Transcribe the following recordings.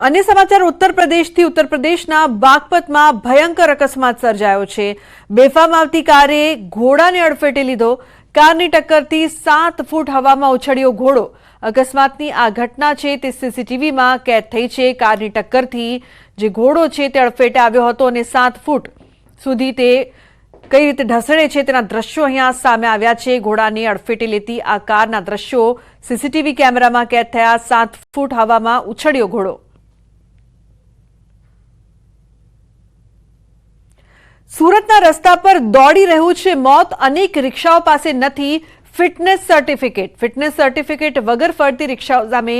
अन्य समाचार उत्तर प्रदेशના બાગપતમાં ભયંકર અકસ્માત સર્જાયો છે। બેફામ આવતી કારે ઘોડાને અડફેટે લીધો। કારની ટક્કરથી 7 ફૂટ હવામાં ઉછળ્યો ઘોડો। અકસ્માતની આ ઘટના છે તે સીસીટીવીમાં કેદ થઈ છે। કારની ટક્કરથી જે ઘોડો છે તે અડફેટે આવ્યો હતો અને 7 ફૂટ સુધી તે કઈ રીતે ઢસડે છે તેના દ્રશ્યો અહીંયા સામે આવ્યા છે। ઘોડાને અડફેટે લેતી આ કારના દ્રશ્યો સીસીટીવી કેમેરામાં કેદ થયા। 7 ફૂટ હવામાં ઉછળ્યો ઘોડો। सूरतना रस्ता पर दौड़ी રહ્યું છે મોત। अनेक रिक्षाओं પાસે નથી ફિટનેસ સર્ટિફિકેટ। ફિટનેસ સર્ટિફિકેટ વગર ફરતી રિક્ષાઓ સામે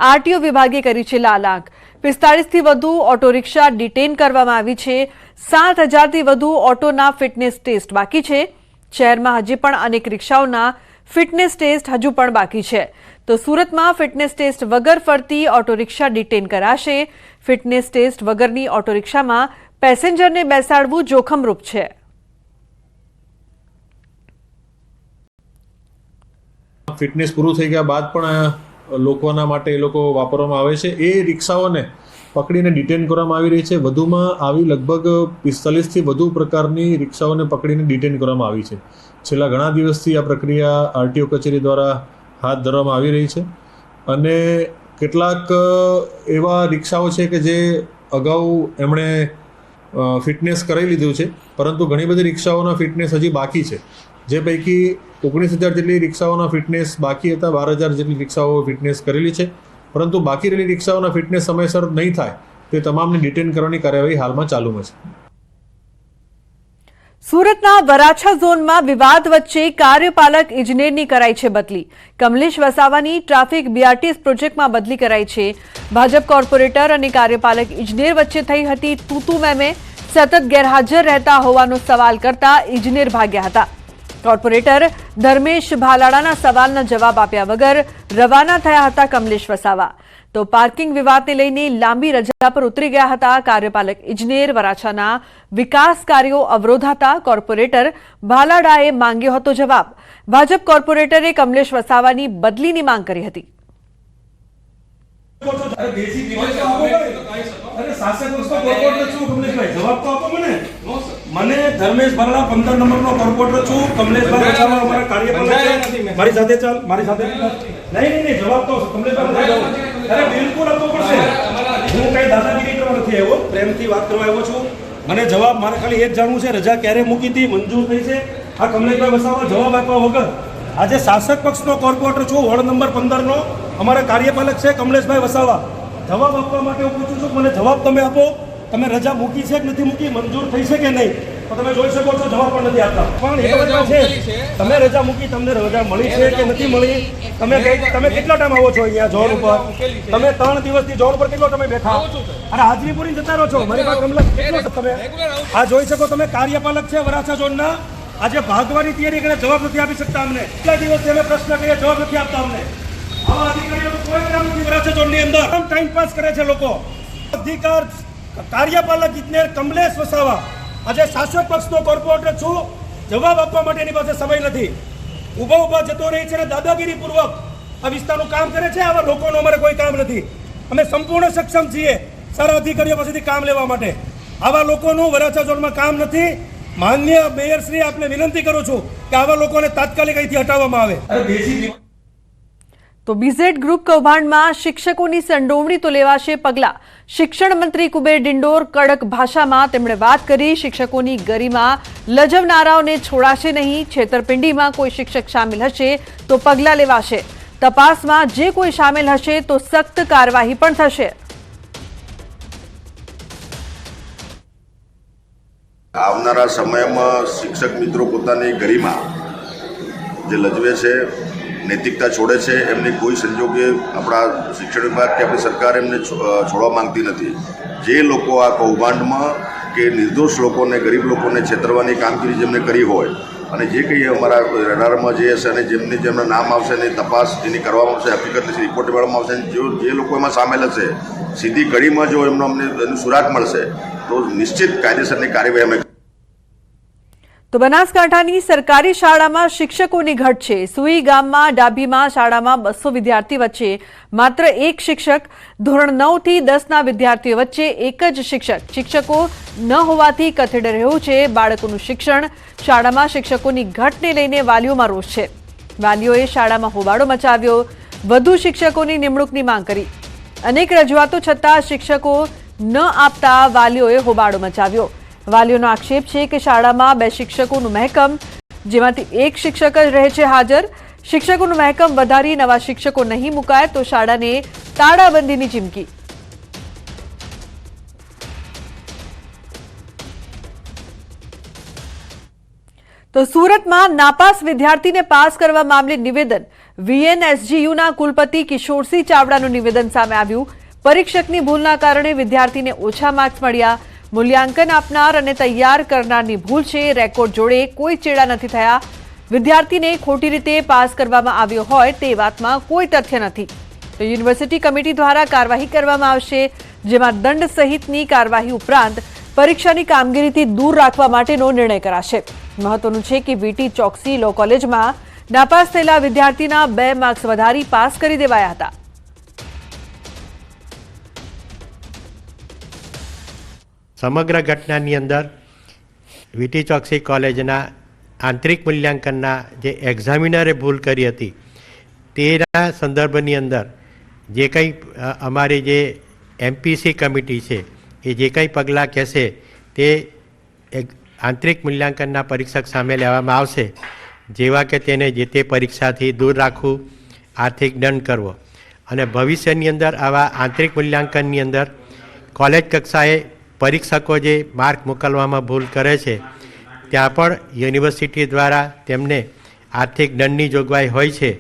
આરટીઓ વિભાગે કરી છે લાલ આંખ। 45 થી વધુ ઓટો રિક્ષા ડિટેન કરવામાં આવી છે। 7000 થી વધુ ઓટોના ફિટનેસ ટેસ્ટ બાકી છે। શહેરમાં હજી પણ અનેક રિક્ષાઓના ફિટનેસ ટેસ્ટ હજુ પણ બાકી છે। તો સુરતમાં ફિટનેસ ટેસ્ટ વગર ફરતી ઓટો રિક્ષા ડિટેન કરાશે। ફિટનેસ ટેસ્ટ વગરની ઓટો રિક્ષામાં પેસેન્જરને બેસાડવું જોખમરૂપ છે। ફિટનેસ પૂરું થઈ ગયા બાદ પણ લોકોના માટે એ લોકો વાપરવામાં આવે છે। એ રિક્ષાઓને પકડીને ડિટેન કરવામાં આવી રહી છે। વધુમાં આવી લગભગ 45 થી વધુ પ્રકારની રિક્ષાઓને પકડીને ડિટેન કરવામાં આવી છે। છેલ્લા ઘણા દિવસથી આ પ્રક્રિયા આરટીઓ કચેરી દ્વારા હાથ ધરવામાં આવી રહી છે અને કેટલાક એવા રિક્ષાઓ છે કે જે અગાઉ એમણે ફિટનેસ કરાવી લીધું છે, પરંતુ ઘણી બધી રિક્ષાઓના ફિટનેસ હજી બાકી છે। જે પૈકી 19,000 જેટલી રિક્ષાઓના ફિટનેસ બાકી હતા। 12,000 જેટલી રિક્ષાઓ ફિટનેસ કરેલી છે, પરંતુ બાકી રહેલી રિક્ષાઓના ફિટનેસ સમયસર નહીં થાય તે તમામને ડિટેન કરવાની કાર્યવાહી હાલમાં ચાલુમાં છે। સુરતના વરાછા ઝોનમાં વિવાદ વચ્ચે કાર્યપાલક ઇજનેરની કરાઈ છે બદલી। કમલેશ વસાવાની ટ્રાફિક બીઆરટીએસ પ્રોજેક્ટમાં બદલી કરાઈ છે। ભાજપ કોર્પોરેટર અને કાર્યપાલક ઇજનેર વચ્ચે થઈ હતી તૂતુ મેમે। સતત ગેરહાજર રહેતા હોવાનો સવાલ કરતા ઇજનેર ભાગ્યા હતા। કોર્પોરેટર ધર્મેશ ભાલાડાના સવાલના જવાબ આપ્યા વગર રવાના થયા હતા કમલેશ વસાવા। તો પાર્કિંગ વિવાદને લઈને લાંબી રજા પર ઉતરી ગયા હતા કાર્યપાલક ઇજનેર। વરાછાના વિકાસ કાર્યો અવરોધાતા કોર્પોરેટર ભાલાડાએ માંગ્યો હતો જવાબ। ભાજપ કોર્પોરેટરે કમલેશ વસાવાની બદલીની માંગ કરી હતી। મને ધર્મેશ ભરડા 15 નંબરનો કોર્પોરેટર છું। કમલેશભાઈ વસાવા અમારા કાર્યપાલક છે। મારી સાથે ચાલ, મારી સાથે નહીં જવાબ તો કમલેશભાઈ અરે બિલકુલ આપવો પડશે। હું કઈ દાદાગીરી કરવા નથી આવ્યો, પ્રેમથી વાત કરવા આવ્યો છું। મને જવાબ મારે ખાલી એક જાણવું છે, રજા ક્યારે મૂકી હતી, મંજૂર થઈ છે? આ કમલેશભાઈ વસાવા જવાબ આપ્યા વગર આજે શાસક પક્ષનો કોર્પોરેટર છું, વોર્ડ નંબર 15 નો અમારા કાર્યપાલક છે કમલેશભાઈ વસાવા। જવાબ આપવા માટે હું પૂછું છું, મને જવાબ તમે આપો। તમે રજા મૂકી છે કે નથી મૂકી, મંજૂર થઈ છે કે નહીં? તો તમે જોઈ શકો છો જવાબ પણ નથી આપતા। પણ એ વાત છે તમે રજા મૂકી, તમને રજા મળી છે કે નથી મળી? તમે કેટલા ટાઈમ આવો છો અહીંયા ઝોન ઉપર? તમે 3 દિવસથી ઝોન ઉપર કેટલો તમે બેઠા? અરે હાજરી પૂરી જતા રહો છો। મારી પાસે કમલેશ કેટલો તમે આ જોઈ શકો, તમે કાર્યપાલક છે વરાછા ઝોનના। આજે ભાગવાની તૈયારી કરે, જવાબ નથી આપી શકતા અમને। કેટલા દિવસથી અમે પ્રશ્ન કરીએ, જવાબ નથી આપતા અમને। આવા અધિકારીઓ કોઈ કામ નથી વરાછા ઝોનની અંદર, ટાઈમ પાસ કરે છે લોકો। અધિકાર કાર્યપાલક ઇજનેર કમલેશ વસાવા આજે શાસક પક્ષનો કોર્પોરેટર છું, જવાબ આપવા માટે એની પાસે સમય નથી। ઊભા જતો રહી છે અને દાદાગીરી પૂર્વક આ વિસ્તારનું કામ કરે છે। આવા લોકોનું અમારે કોઈ કામ નથી। અમે સંપૂર્ણ સક્ષમ છીએ સારા અધિકારીઓ પાસેથી કામ લેવા માટે। આવા લોકોનું વરાછા ઝોનમાં કામ નથી। માન્ય મેયરશ્રી આપને વિનંતી કરું છું કે આવા લોકોને તાત્કાલિક અહીંથી હટાવવામાં આવે। તો બીઝેડ ગ્રુપ કૌભાંડમાં શિક્ષકોની સંડોવણી તો લેવાશે પગલાં। શિક્ષણ મંત્રી કુબેર ડિંડોર કડક ભાષામાં તેમણે વાત કરી। શિક્ષકોની ગરિમા લજવનારાઓને છોડાશે નહીં। છેતરપિંડીમાં કોઈ શિક્ષક સામેલ હશે તો પગલાં લેવાશે। તપાસમાં જે કોઈ સામેલ હશે તો સખ્ત કાર્યવાહી પણ થશે। આવનારા સમયમાં શિક્ષક મિત્રો પોતાની ગરિમા જે લજવે છે, નૈતિકતા છોડે છે, એમની કોઈ સંજોગે આપણા શિક્ષણ વિભાગ કે આપણી સરકાર એમને છોડવા માંગતી નથી। જે લોકો આ કૌભાંડમાં કે નિર્દોષ લોકોને, ગરીબ લોકોને છેતરવાની કામગીરી જેમને કરી હોય અને જે કંઈ અમારા રડારમાં જે હશે અને જેમના નામ આવશે એની તપાસ જેની કરવામાં આવશે, હકીકતની રિપોર્ટ મેળવવામાં આવશે, જે લોકો એમાં સામેલ હશે સીધી કડીમાં જો અમને સુરાગ મળશે તો નિશ્ચિત કાયદેસરની કાર્યવાહી અમે તો બનાસકાંઠાની સરકારી શાળામાં શિક્ષકોની ઘટ છે। સુઈ ગામમાં ડાભીમાં શાળામાં 200 વિદ્યાર્થી વચ્ચે માત્ર એક શિક્ષક, ધોરણ 9 થી 10ના વિદ્યાર્થીઓ વચ્ચે એક જ શિક્ષકો ન હોવાથી કથળી રહ્યું છે બાળકોનું શિક્ષણ। શાળામાં શિક્ષકોની ઘટને લઈને વાલીઓમાં રોષ છે। વાલીઓએ શાળામાં હોબાળો મચાવ્યો, વધુ શિક્ષકોની નિમણૂકની માંગ કરી। અનેક રજૂઆતો છતાં શિક્ષકો ન આપતા વાલીઓએ હોબાળો મચાવ્યો। વાલીઓનો આક્ષેપ છે કે શાળામાં 2 શિક્ષકોનું મહેકમ, જેમાંથી એક શિક્ષક જ રહે છે હાજર। શિક્ષકોનું મહેકમ વધારી નવા શિક્ષકો નહીં મુકાય તો શાળાને તાળાબંધીની ચીમકી। તો સુરતમાં નાપાસ વિદ્યાર્થીને પાસ કરવા મામલે નિવેદન। વીએનએસજીયુના કુલપતિ કિશોરસિંહ ચાવડાનું નિવેદન સામે આવ્યું। પરીક્ષકની ભૂલના કારણે વિદ્યાર્થીને ઓછા માર્ક્સ મળ્યા। મૂલ્યાંકન આપનાર અને તૈયાર કરનારની ભૂલ છે, રેકોર્ડ જોડે કોઈ ચેડા નથી થયા। વિદ્યાર્થીને ખોટી રીતે પાસ કરવામાં આવ્યો હોય તે વાતમાં કોઈ તથ્ય નથી। તો યુનિવર્સિટી કમિટી દ્વારા કાર્યવાહી કરવામાં આવશે, જેમાં દંડ સહિતની કાર્યવાહી ઉપરાંત પરીક્ષાની કામગીરીથી દૂર રાખવા માટેનો નિર્ણય કરાશે। મહત્વનું છે કે વીટી ચોકસી લો કોલેજમાં નાપાસ થયેલા વિદ્યાર્થીના 2 માર્ક્સ વધારી પાસ કરી દેવાયા હતા। સમગ્ર ઘટનાની અંદર વીટી ચોકસી કોલેજના આંતરિક મૂલ્યાંકનના જે એક્ઝામિનરે ભૂલ કરી હતી તેના સંદર્ભની અંદર જે કંઈ અમારી જે એમપીસી કમિટી છે એ જે કંઈ પગલાં કહેશે તે આંતરિક મૂલ્યાંકનના પરીક્ષક સામે લેવામાં આવશે, જેવા કે તેને જે તે પરીક્ષાથી દૂર રાખવું, આર્થિક દંડ કરવો અને ભવિષ્યની અંદર આવા આંતરિક મૂલ્યાંકનની અંદર કોલેજ કક્ષાએ પરીક્ષકો જે માર્ક મોકલવામાં ભૂલ કરે છે ત્યાં પણ યુનિવર્સિટી દ્વારા તેમને આર્થિક દંડની જોગવાઈ હોય છે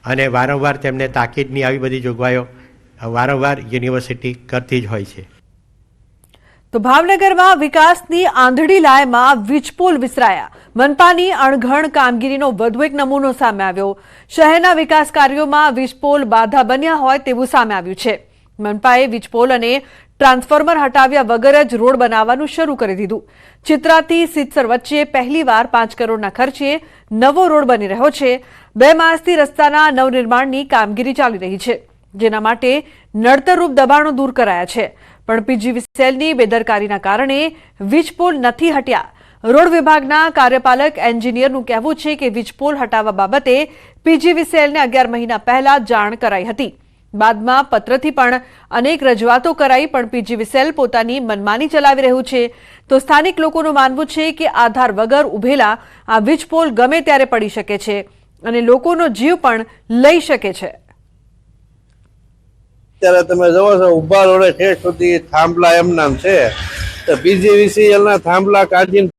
અને વારંવાર તેમને તાકીદની આવી બધી જોગવાઈઓ વારંવાર યુનિવર્સિટી કરતી જ હોય છે। તો ભાવનગરમાં વિકાસની આંધળી લાયમાં વીજપોલ વિસરાયા। મનપાની અણઘડ કામગીરીનો વધુ એક નમૂનો સામે આવ્યો। શહેરના વિકાસ કાર્યોમાં વીજપોલ બાધા બન્યા હોય તેવું સામે આવ્યું છે। મનપાએ વીજપોલ અને ટ્રાન્સફોર્મર હટાવ્યા વગર જ રોડ બનાવવાનું શરૂ કરી દીધું। ચિત્રાથી સિત્સર વચ્ચે પહેલીવાર 5 કરોડના ખર્ચે નવો રોડ બની રહ્યો છે। 2 માસથી રસ્તાના નવનિર્માણની કામગીરી ચાલી રહી છે, જેના માટે નડતરરૂપ દબાણો દૂર કરાયા છે, પણ પીજીવીસીએલની બેદરકારીના કારણે વીજપોલ નથી હટ્યા। રોડ વિભાગના કાર્યપાલક એન્જિનિયરનું કહેવું છે કે વીજપોલ હટાવવા બાબતે પીજીવીસીએલને 11 મહિના પહેલા જાણ કરાઈ હતી। બાદમાં પત્રથી પણ અનેક રજૂઆતો કરાઈ, પણ પીજીવીસીએલ પોતાની મનમાની ચલાવી રહ્યું છે। તો સ્થાનિક લોકોનું માનવું છે કે આધાર વગર ઉભેલા આ વીજપોલ ગમે ત્યારે પડી શકે છે અને લોકોનો જીવ પણ લઈ શકે છે। અત્યારે તમે જોવો છો ઉભા રોડે ઠેઠ સુધી થાંભલા એમ નામ છે, તો પીજીવીસીએલ ના થાંભલા કાઢીને